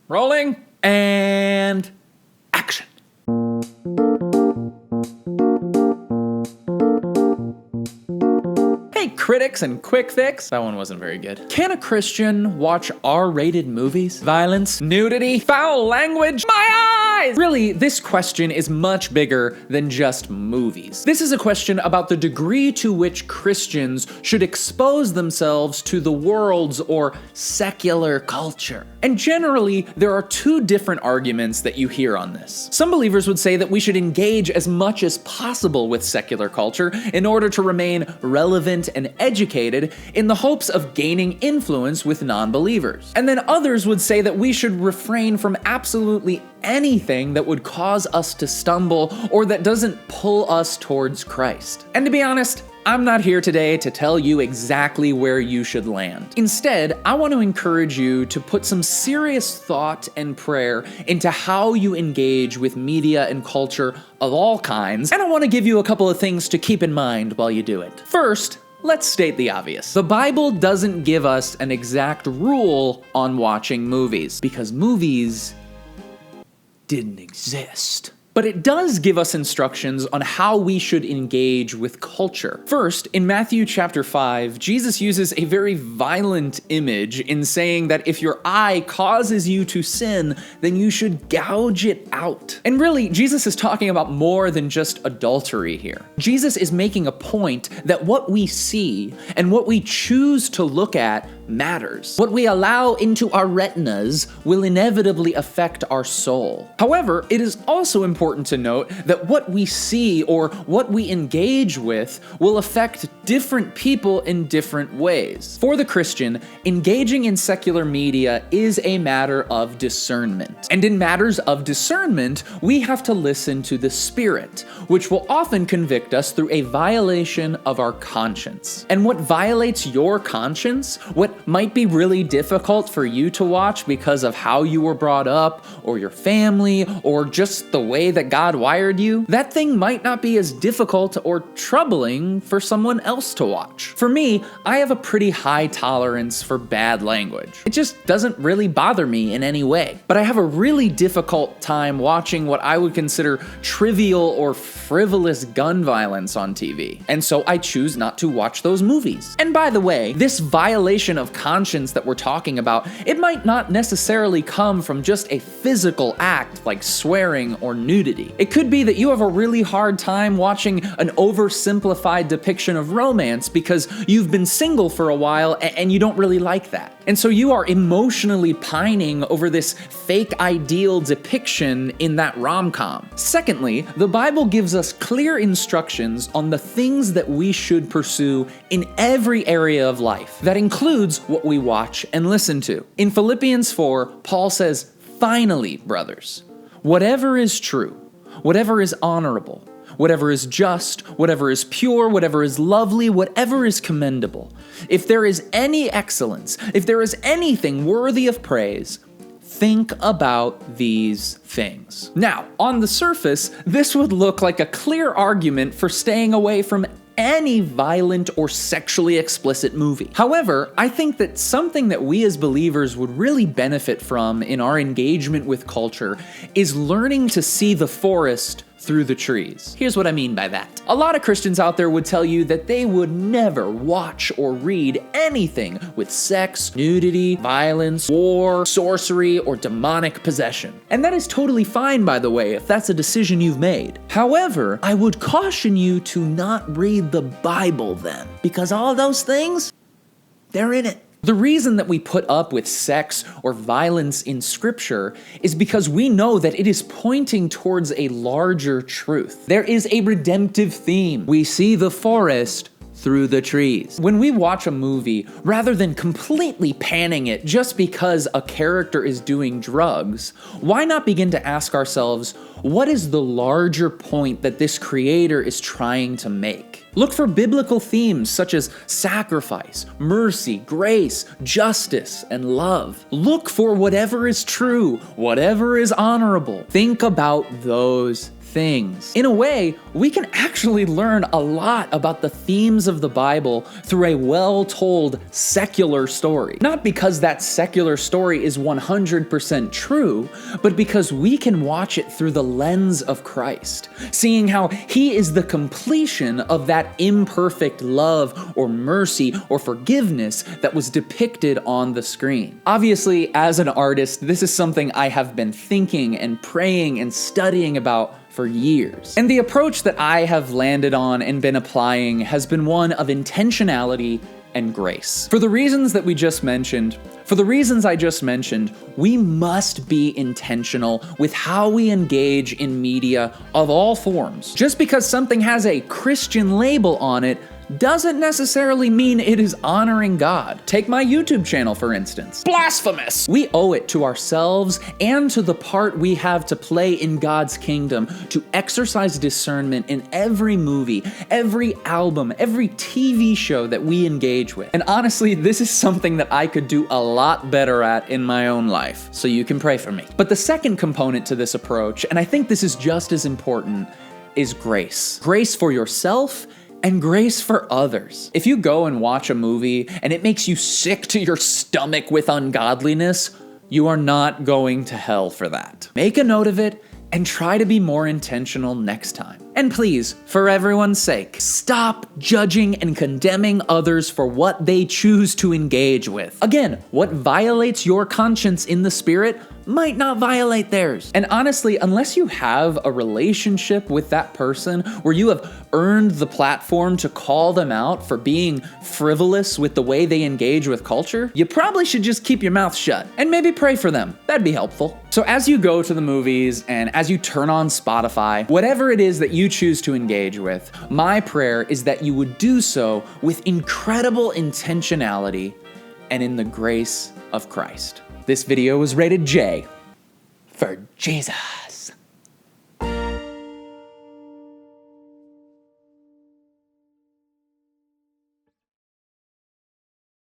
Rolling, and action. Hey, critics and quick fix. That one wasn't very good. Can a Christian watch R-rated movies? Violence, nudity, foul language, my eyes! Really, this question is much bigger than just movies. This is a question about the degree to which Christians should expose themselves to the world's or secular culture. And generally, there are two different arguments that you hear on this. Some believers would say that we should engage as much as possible with secular culture in order to remain relevant and educated in the hopes of gaining influence with non-believers. And then others would say that we should refrain from absolutely anything that would cause us to stumble or that doesn't pull us towards Christ. And to be honest, I'm not here today to tell you exactly where you should land. Instead, I want to encourage you to put some serious thought and prayer into how you engage with media and culture of all kinds, and I want to give you a couple of things to keep in mind while you do it. First, let's state the obvious. The Bible doesn't give us an exact rule on watching movies, because movies didn't exist. But it does give us instructions on how we should engage with culture. First, in Matthew chapter 5, Jesus uses a very violent image in saying that if your eye causes you to sin, then you should gouge it out. And really, Jesus is talking about more than just adultery here. Jesus is making a point that what we see and what we choose to look at matters. What we allow into our retinas will inevitably affect our soul. However, it is also important to note that what we see or what we engage with will affect different people in different ways. For the Christian, engaging in secular media is a matter of discernment. And in matters of discernment, we have to listen to the Spirit, which will often convict us through a violation of our conscience. And what violates your conscience, what might be really difficult for you to watch because of how you were brought up, or your family, or just the way that God wired you, that thing might not be as difficult or troubling for someone else to watch. For me, I have a pretty high tolerance for bad language. It just doesn't really bother me in any way. But I have a really difficult time watching what I would consider trivial or frivolous gun violence on TV. And so I choose not to watch those movies. And by the way, this violation of conscience that we're talking about, it might not necessarily come from just a physical act like swearing or nudity. It could be that you have a really hard time watching an oversimplified depiction of romance because you've been single for a while and you don't really like that. And so you are emotionally pining over this fake ideal depiction in that rom-com. Secondly, the Bible gives us clear instructions on the things that we should pursue in every area of life. That includes what we watch and listen to. In Philippians 4, Paul says, "Finally, brothers, whatever is true, whatever is honorable, whatever is just, whatever is pure, whatever is lovely, whatever is commendable, if there is any excellence, if there is anything worthy of praise, think about these things." Now, on the surface, this would look like a clear argument for staying away from any violent or sexually explicit movie. However, I think that something that we as believers would really benefit from in our engagement with culture is learning to see the forest through the trees. Here's what I mean by that. A lot of Christians out there would tell you that they would never watch or read anything with sex, nudity, violence, war, sorcery, or demonic possession. And that is totally fine, by the way, if that's a decision you've made. However, I would caution you to not read the Bible then, because all those things, they're in it. The reason that we put up with sex or violence in Scripture is because we know that it is pointing towards a larger truth. There is a redemptive theme. We see the forest through the trees. When we watch a movie, rather than completely panning it just because a character is doing drugs, why not begin to ask ourselves, what is the larger point that this creator is trying to make? Look for biblical themes such as sacrifice, mercy, grace, justice, and love. Look for whatever is true, whatever is honorable. Think about those things. In a way, we can actually learn a lot about the themes of the Bible through a well-told secular story. Not because that secular story is 100% true, but because we can watch it through the lens of Christ, seeing how he is the completion of that imperfect love or mercy or forgiveness that was depicted on the screen. Obviously, as an artist, this is something I have been thinking and praying and studying about for years. And the approach that I have landed on and been applying has been one of intentionality and grace. For the reasons I just mentioned, we must be intentional with how we engage in media of all forms. Just because something has a Christian label on it doesn't necessarily mean it is honoring God. Take my YouTube channel, for instance. Blasphemous! We owe it to ourselves and to the part we have to play in God's kingdom to exercise discernment in every movie, every album, every TV show that we engage with. And honestly, this is something that I could do a lot better at in my own life, so you can pray for me. But the second component to this approach, and I think this is just as important, is grace. Grace for yourself and grace for others. If you go and watch a movie and it makes you sick to your stomach with ungodliness, you are not going to hell for that. Make a note of it and try to be more intentional next time. And please, for everyone's sake, stop judging and condemning others for what they choose to engage with. Again, what violates your conscience in the spirit might not violate theirs. And honestly, unless you have a relationship with that person where you have earned the platform to call them out for being frivolous with the way they engage with culture, you probably should just keep your mouth shut and maybe pray for them. That'd be helpful. So as you go to the movies and as you turn on Spotify, whatever it is that you choose to engage with, my prayer is that you would do so with incredible intentionality and in the grace of Christ. This video was rated J for Jesus.